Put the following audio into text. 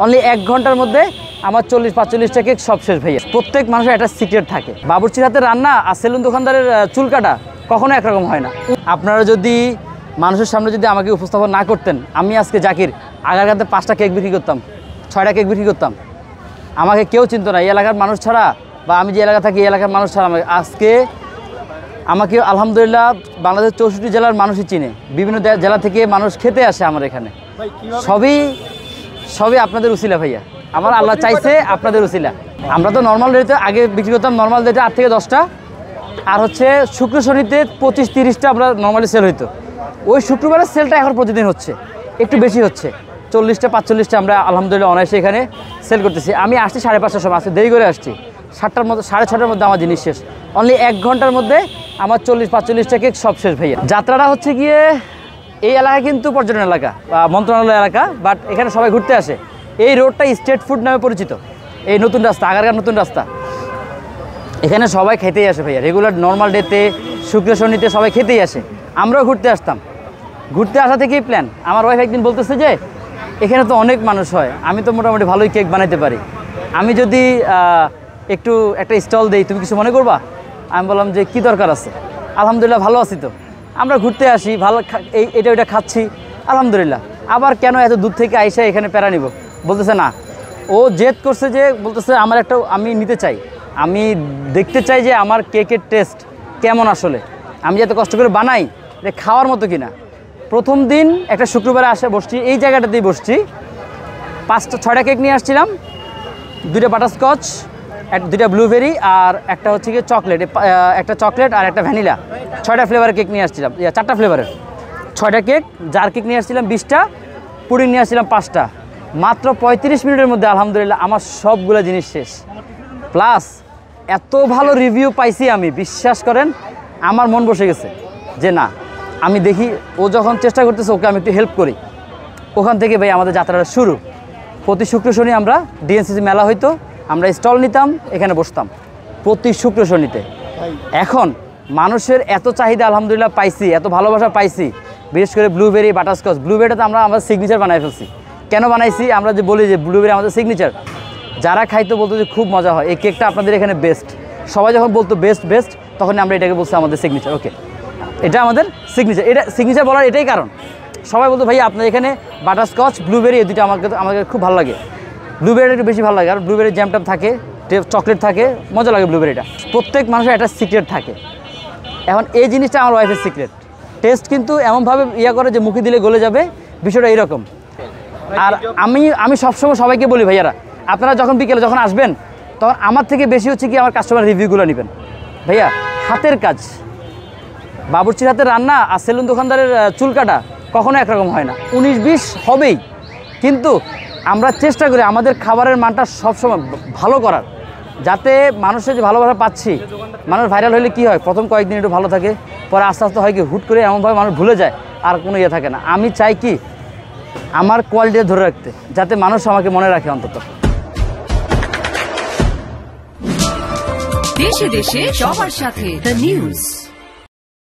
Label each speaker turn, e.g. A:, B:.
A: Only 1 ঘন্টার মধ্যে আমার 40-45টা কেক সব শেষ ভাইয়া। প্রত্যেক মানুষের একটা সিক্রেট থাকে। বাবুর্চির হাতে রান্না আর সেলুন দোকানদারের চুল কাটা কখনো একরকম হয় না। আপনারা যদি মানুষের সামনে যদি আমাকে উপস্থাপন না করতেন, আমি আজকে জাকির আগারগাঁতে 5টা কেক বিক্রি করতাম, 6টা কেক বিক্রি করতাম। আমাকে কেউ চিনত না এই এলাকার মানুষ ছাড়া, বা আমি যে এলাকা থাকি এই এলাকার মানুষ ছাড়া। আজকে আমাকে আলহামদুলিল্লাহ বাংলাদেশের 64 জেলার মানুষই চিনে। বিভিন্ন জেলা থেকে মানুষ খেতে আসে আমার এখানে। সবই আপনাদের উসিলা ভাইয়া। আমার আল্লাহ চাইছে আপনাদের উসিলা। আমরা তো নর্মাল রেটে আগে বিক্রি করতাম, নর্মাল রেটে 8 থেকে 10টা, আর হচ্ছে শুক্র শনিতে 25-30টা আমরা নর্মালি সেল হইতো। ওই শুক্রবারের সেলটা এখন প্রতিদিন হচ্ছে, একটু বেশি হচ্ছে, 40-45টা আমরা আলহামদুলিল্লাহ অনায়াসে এখানে সেল করতেছি। আমি আসছি 5:30টার সময়, আসতে দেরি করে আসছি। 7টার মধ্যে 6:30টার মধ্যে আমার জিনিস শেষ। অনলি 1 ঘন্টার মধ্যে আমার 40-45টা কেক সব শেষ ভাইয়া। যাত্রাটা হচ্ছে গিয়ে এই এলাকা কিন্তু পর্যটন এলাকা বা মন্ত্রণালয় এলাকা, বাট এখানে সবাই ঘুরতে আসে। এই রোডটা স্ট্রিট ফুড নামে পরিচিত। এই নতুন রাস্তা, আগারগাঁর নতুন রাস্তা, এখানে সবাই খেতেই আসে ভাইয়া। রেগুলার নর্মাল ডেতে শুক্র শনিতে সবাই খেতেই আসে। আমরাও ঘুরতে আসতাম। ঘুরতে আসা থেকেই প্ল্যান। আমার ওয়াইফ একদিন বলতেছে যে এখানে তো অনেক মানুষ হয়, আমি তো মোটামুটি ভালোই কেক বানাইতে পারি, আমি যদি একটু একটা স্টল দেই তুমি কিছু মনে করবা? আমি বললাম যে কি দরকার আছে, আলহামদুলিল্লাহ ভালো আছি তো। আমরা ঘুরতে আসি, ভালো এটা ওইটা খাচ্ছি আলহামদুলিল্লাহ। আবার কেন এত দূর থেকে আইসা এখানে প্যারা নিব? বলতেছে না, ও জেদ করছে যে বলতেছে আমার একটা আমি নিতে চাই, আমি দেখতে চাই যে আমার কেকের টেস্ট কেমন, আসলে আমি যত কষ্ট করে বানাই এটা খাওয়ার মতো কিনা। প্রথম দিন একটা শুক্রবারে আসে বসছি, এই জায়গাটাতেই বসছি। 5-6টা কেক নিয়ে আসছিলাম, 2টা বাটারস্কচ, 2টা ব্লুবেরি আর একটা হচ্ছে গিয়ে চকলেট, একটা চকলেট আর একটা ভ্যানিলা। 6টা ফ্লেভারের কেক নিয়ে আসছিলাম, 4টা ফ্লেভারের 6টা কেক। জার কেক নিয়ে আসছিলাম 20টা, পুডিং নিয়ে আসছিলাম 5টা। মাত্র 35 মিনিটের মধ্যে আলহামদুলিল্লাহ আমার সবগুলো জিনিস শেষ। প্লাস এত ভালো রিভিউ পাইছি আমি, বিশ্বাস করেন আমার মন বসে গেছে যে না, আমি দেখি ও যখন চেষ্টা করতেছে ওকে আমি একটু হেল্প করি। ওখান থেকে ভাই আমাদের যাত্রাটা শুরু। প্রতি শুক্র শনি আমরা ডিএনসিসি মেলা হইতো, আমরা স্টল নিতাম, এখানে বসতাম প্রতি শুক্র শনিতে। এখন মানুষের এত চাহিদা আলহামদুলিল্লাহ পাইছি, এত ভালোবাসা পাইছি, বিশেষ করে ব্লুবেরি বাটারস্কচ। ব্লুবেরিটা তো আমরা আমাদের সিগনেচার বানাই ফেলছি। কেন বানাইছি? আমরা যে বলি যে ব্লুবেরি আমাদের সিগনেচার, যারা খাইতো বলতো যে খুব মজা হয়, এই কেকটা আপনাদের এখানে বেস্ট। সবাই যখন বলতো বেস্ট বেস্ট, তখন আমরা এটাকে বলছি আমাদের সিগনেচার। ওকে, এটা আমাদের সিগনেচার। এটা সিগনেচার বলার এটাই কারণ, সবাই বলতো ভাই আপনার এখানে বাটারস্কচ আমাদের খুব ভালো লাগে। ব্লুবেরিটা একটু বেশি ভালো লাগে, আর ব্লুবেরির জ্যামটা থাকে, চকলেট থাকে, মজা লাগে ব্লুবেরিটা। প্রত্যেক মানুষের একটা সিক্রেট থাকে। এখন এই জিনিসটা আমার ওয়াইফের সিক্রেট। টেস্ট কিন্তু এমনভাবে করে যে মুখে দিলে গলে যাবে, বিষয়টা এইরকম। আর আমি সবসময় সবাইকে বলি ভাইয়ারা, আপনারা যখন বিকেলে যখন আসবেন তখন আমার থেকে বেশি হচ্ছে কি আমার কাস্টমার রিভিউগুলো নেবেন ভাইয়া। হাতের কাজ, বাবুর্চির হাতে রান্না আর সেলুন দোকানদারের চুল কাটা কখনো একরকম হয় না। 19-20 হবেই, কিন্তু আমরা চেষ্টা করি আমাদের খাবারের মানটা সবসময় ভালো করার, যাতে মানুষের যে ভালোবাসা পাচ্ছি। মানুষ ভাইরাল হলে কি হয়, প্রথম কয়েকদিন একটু ভালো থাকে, পরে আস্তে আস্তে হয় কি হুট করে এমনভাবে মানুষ ভুলে যায়, আর কোনো ইয়ে থাকে না। আমি চাই কি আমার কোয়ালিটি ধরে রাখতে, যাতে মানুষ আমাকে মনে রাখে অন্তত।
B: দেশে দেশে সবার সাথে দ্য নিউজ।